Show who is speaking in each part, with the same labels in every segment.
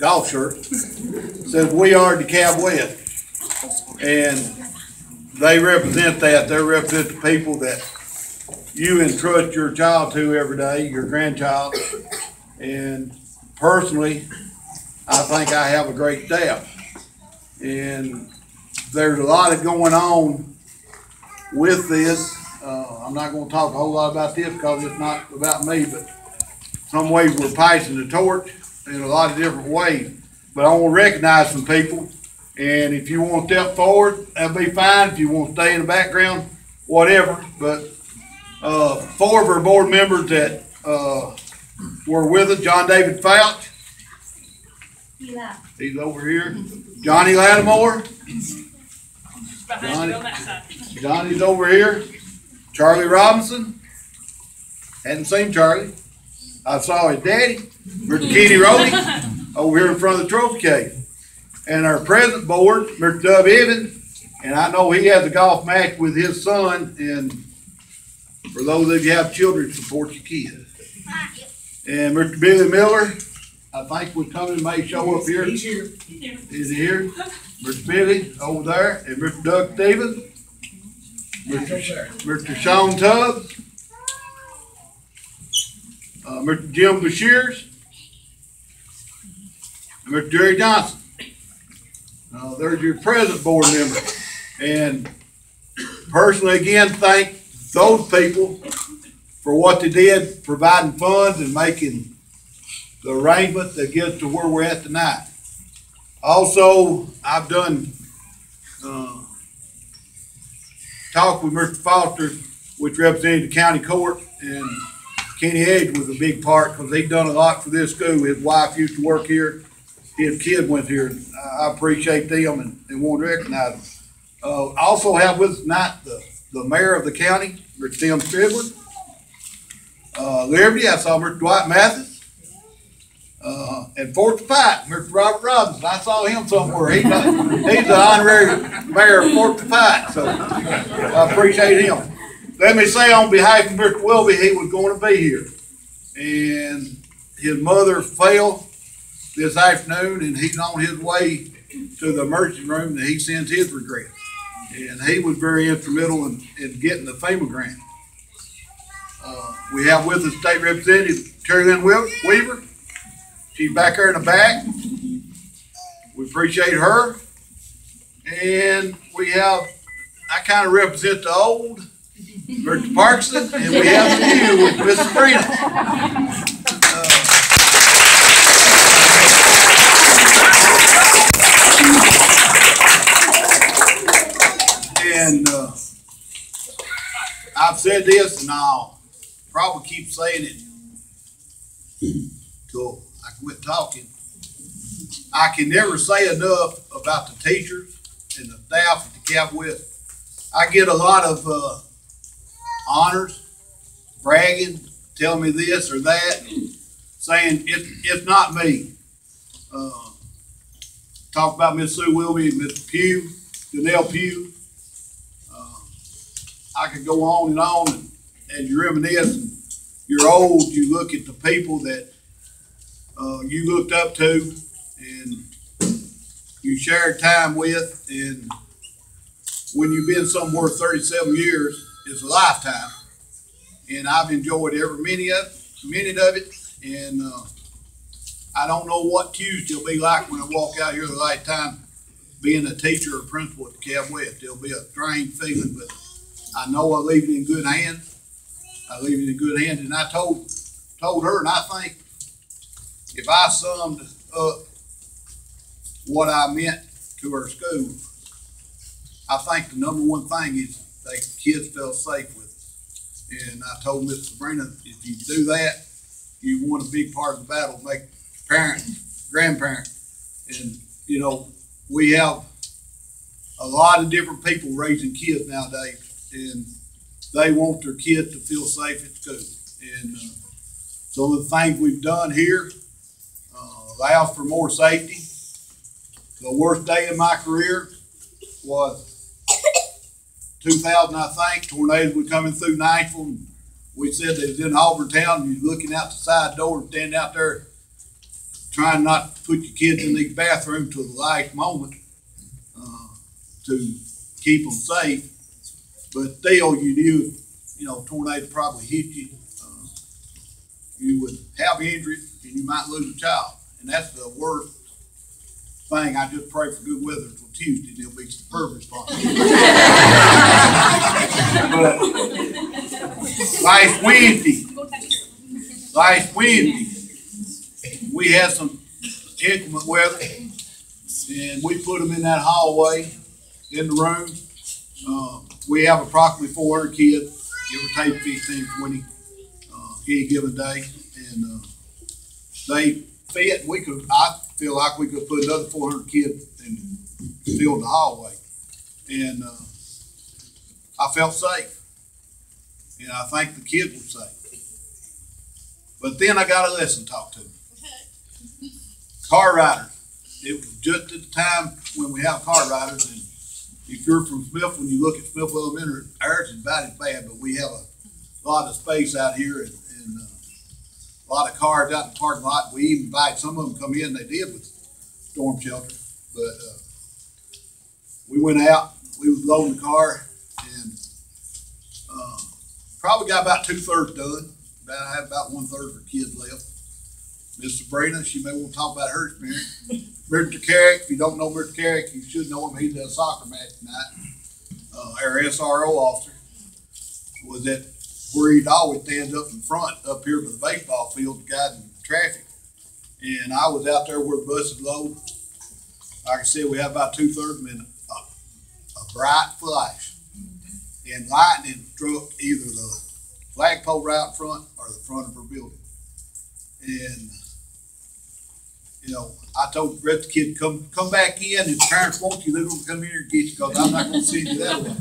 Speaker 1: golf shirt, says "We are DeKalb West," and they represent that. They represent the people that you entrust your child to every day, your grandchild. And personally, I think I have a great staff. And there's a lot of going on with this. I'm not going to talk a whole lot about this because it's not about me, but some ways we're passing the torch in a lot of different ways. But I want to recognize some people. And if you want to step forward, that'll be fine. If you want to stay in the background, whatever. But 4 of our board members that were with us: John David Fouch. He's over here. Johnny Lattimore. Johnny's over here. Charlie Robinson. Hadn't seen Charlie. I saw his daddy, Mr. Kenny Rody, over here in front of the trophy case. And our present board, Mr. Dub Evans, and I know he has a golf match with his son. And for those of you who have children, support your kids. And Mr. Billy Miller, I think we're coming, may show up here.
Speaker 2: He's here.
Speaker 1: Is he here? Mr. Billy over there, and Mr. Doug Stevens, Mr. Sean Tubbs, Mr. Jim Bashirs, and Mr. Jerry Johnson. There's your present board member. And personally, again, thank those people for what they did, providing funds and making the arrangement that gets to where we're at tonight. Also, I've done talk with Mr. Foster, which represented the county court, and Kenny Edge was a big part because he'd done a lot for this school. His wife used to work here. His kid went here. I appreciate them and want to recognize them. I also have with us tonight the mayor of the county, Mr. Tim Stridler. Liberty, I saw Mr. Dwight Mathis. And Fort Defiant, Mr. Robert Robinson. I saw him somewhere. He's the honorary mayor of Fort Defiant, so I appreciate him. Let me say on behalf of Mr. Welby, he was going to be here. And his mother fell this afternoon, and he's on his way to the emergency room, and he sends his regrets. And he was very instrumental in getting the FEMA grant. We have with us State Representative Terry Lynn Weaver. She's back there in the back. We appreciate her. And we have, I kind of represent the old, Mr. Parkerson, and we have the new with Miss Sabrina. And I've said this, and I'll probably keep saying it till I quit talking. I can never say enough about the teachers and the staff at DeKalb West. I get a lot of honors, bragging, telling me this or that, saying it's not me. Talk about Miss Sue Wilby, Mr. Pugh, Janelle Pugh. I could go on, and as you reminisce, and you're old, you look at the people that you looked up to and you shared time with, and when you've been somewhere 37 years, it's a lifetime. And I've enjoyed every minute of it, and I don't know what Tuesday will be like when I walk out here the last time being a teacher or principal at DeKalb West. It'll be a strange feeling, but I know I leave it in good hands. I leave it in good hands, and I told her, and I think if I summed up what I meant to her school, I think the number one thing is that kids felt safe with us. And I told Miss Sabrina, if you do that, you won a big part of the battle, make parents, grandparents. And, you know, we have a lot of different people raising kids nowadays, and they want their kids to feel safe at school. And some of the things we've done here allows for more safety. The worst day of my career was 2000, I think. Tornadoes were coming through Nashville, and we said they was in Auburn town, and you're looking out the side door and standing out there trying not to put your kids in these bathrooms till the last moment to keep them safe. But still, you knew, tornado probably hit you. You would have injury and you might lose a child. And that's the worst thing. I just pray for good weather until Tuesday, and it'll be superb response. But last Wednesday, we had some inclement weather, and we put them in that hallway in the room. We have approximately 400 kids, give or take 15, 20 any given day, and they fit. I feel like we could put another 400 kids and fill the hallway, and I felt safe, and I think the kids were safe. But then I got a lesson taught to me. Car riders. It was just at the time when we have car riders, and if you're from Smith, when you look at Smith Elementary, ours is about as bad, but we have a lot of space out here, and a lot of cars out in the parking lot. We even invited some of them come in. They did with storm shelter, but we went out. We was loading the car, and probably got about 2/3 done. I had about 1/3 for kids left. Miss Sabrina, she may want to talk about her experience. Mr. Carrick, if you don't know Mr. Carrick, you should know him. He's at a soccer match tonight. Our SRO officer was at where he'd always stand up in front, up here by the baseball field, guiding traffic. And I was out there where the bus is low. Like I said, we had about 2/3 minute, a bright flash. And lightning struck either the flagpole right in front or the front of her building. And, I told the rest of the kids, come back in. If parents want you, they're going to come here and get you, because I'm not going to send you that way.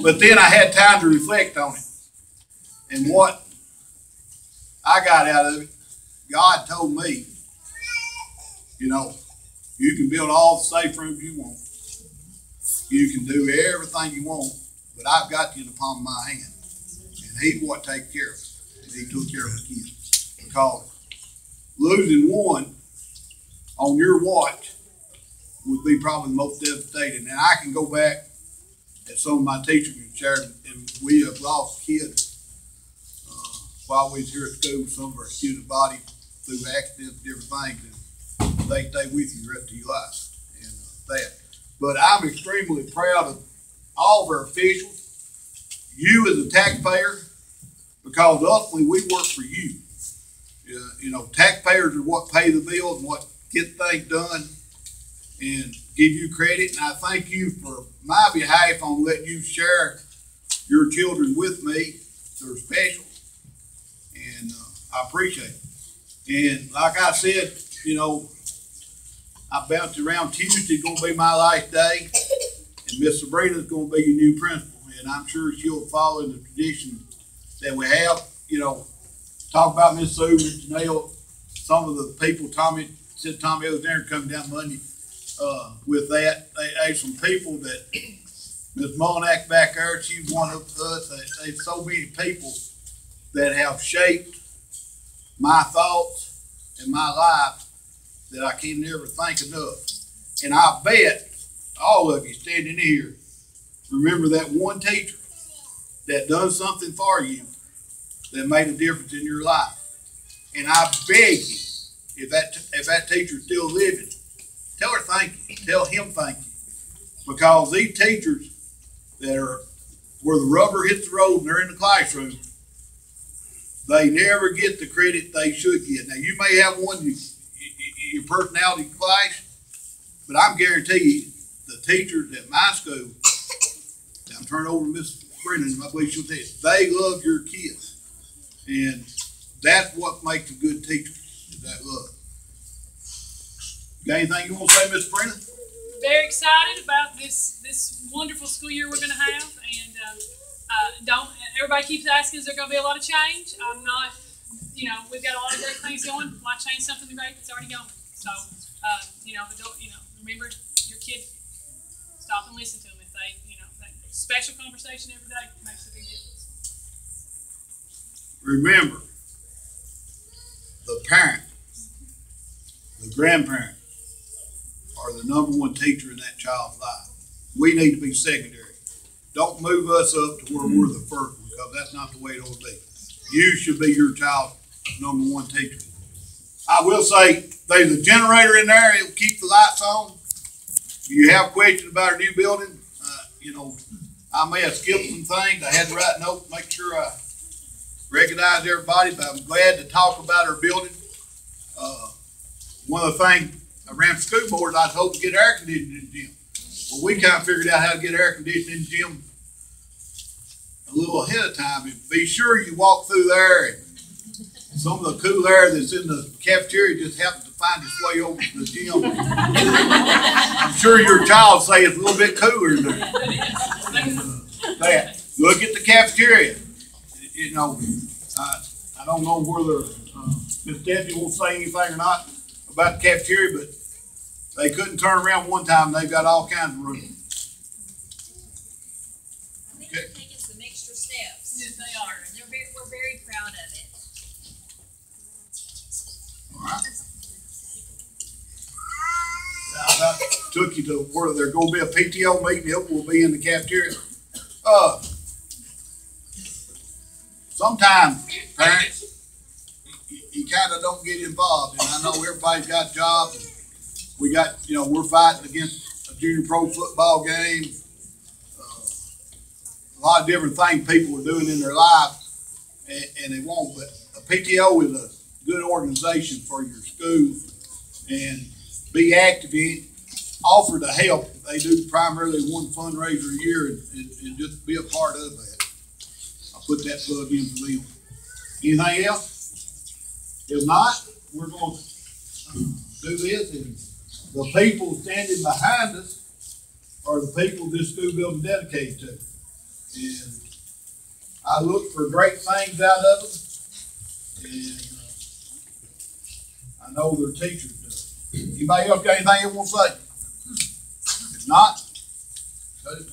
Speaker 1: But then I had time to reflect on it. And what I got out of it, God told me, you can build all the safe rooms you want. You can do everything you want, but I've got you in the palm of my hand. And He's what takes care of us. And He took care of the kids. Because losing one on your watch would be probably the most devastating. And I can go back at some of my teachers and share, and we have lost kids while we was here at school. Some of our student body through accidents, different things, and they stay with you the rest of your life. And that. But I'm extremely proud of all of our officials, you as a taxpayer, because ultimately we work for you. Taxpayers are what pay the bills and what get things done and give you credit. And I thank you for my behalf on letting you share your children with me. They're special, and I appreciate it. And like I said, I bounced around. Tuesday's going to be my last day, and Miss Sabrina's going to be your new principal. And I'm sure she'll follow in the tradition that we have. Talk about Miss Sue and Janelle. Some of the people, Tommy Alexander coming down Monday with that. There's some people that Miss Molinack back there, she's one of us. There's so many people that have shaped my thoughts and my life that I can never thank enough. And I bet all of you standing here remember that one teacher that done something for you that made a difference in your life. And I beg you, if that teacher's still living, tell her thank you. Tell him thank you. Because these teachers that are where the rubber hits the road and they're in the classroom, they never get the credit they should get. Now, you may have one, your personality clash, but I'm guaranteeing you, the teachers at my school, I'm turning over to Miss Brennan, I believe she'll tell you, they love your kids. And that's what makes a good teacher, is that love. Got anything you want to say, Miss Brennan?
Speaker 2: Very excited about this wonderful school year we're going to have, and everybody keeps asking, is there going to be a lot of change? I'm not. We've got a lot of great things going. Why change something great that's already going? So, remember your kid. Stop and listen to them if they, that special conversation every day makes a big difference.
Speaker 1: Remember, the parent, the grandparent are the number one teacher in that child's life. We need to be secondary. Don't move us up to where we're the first, because that's not the way it ought to be. You should be your child's number one teacher. I will say, there's a generator in there. It'll keep the lights on. If you have questions about our new building, I may have skipped some things. I had to write notes, make sure I recognize everybody, but I'm glad to talk about our building. One of the things I ran for school board, I was hoping to get air conditioning in the gym. Well, we kind of figured out how to get air conditioning in the gym a little ahead of time. And be sure you walk through there, and some of the cool air that's in the cafeteria just happens to find its way over to the gym. I'm sure your child say it's a little bit cooler in there. Look at the cafeteria. I don't know whether Miss Debbie will say anything or not about the cafeteria, but they couldn't turn around one time. They've got all kinds of room.
Speaker 3: I think they're taking some extra steps.
Speaker 2: Yes, they are.
Speaker 3: And we're very proud of it.
Speaker 1: All right. I about took you to where there's going to be a PTO meeting. It will be in the cafeteria. Sometimes, parents, you kind of don't get involved. And I know everybody's got jobs. We got, we're fighting against a junior pro football game. A lot of different things people are doing in their life, and they won't. But a PTO is a good organization for your school, and be active in it. Offer to help. They do primarily one fundraiser a year, and just be a part of that. I'll put that plug in for them. Anything else? If not, we're going to do this. And the people standing behind us are the people this school building is dedicated to. And I look for great things out of them. And I know their teachers do. Anybody else got anything they want to say? If not, cut it.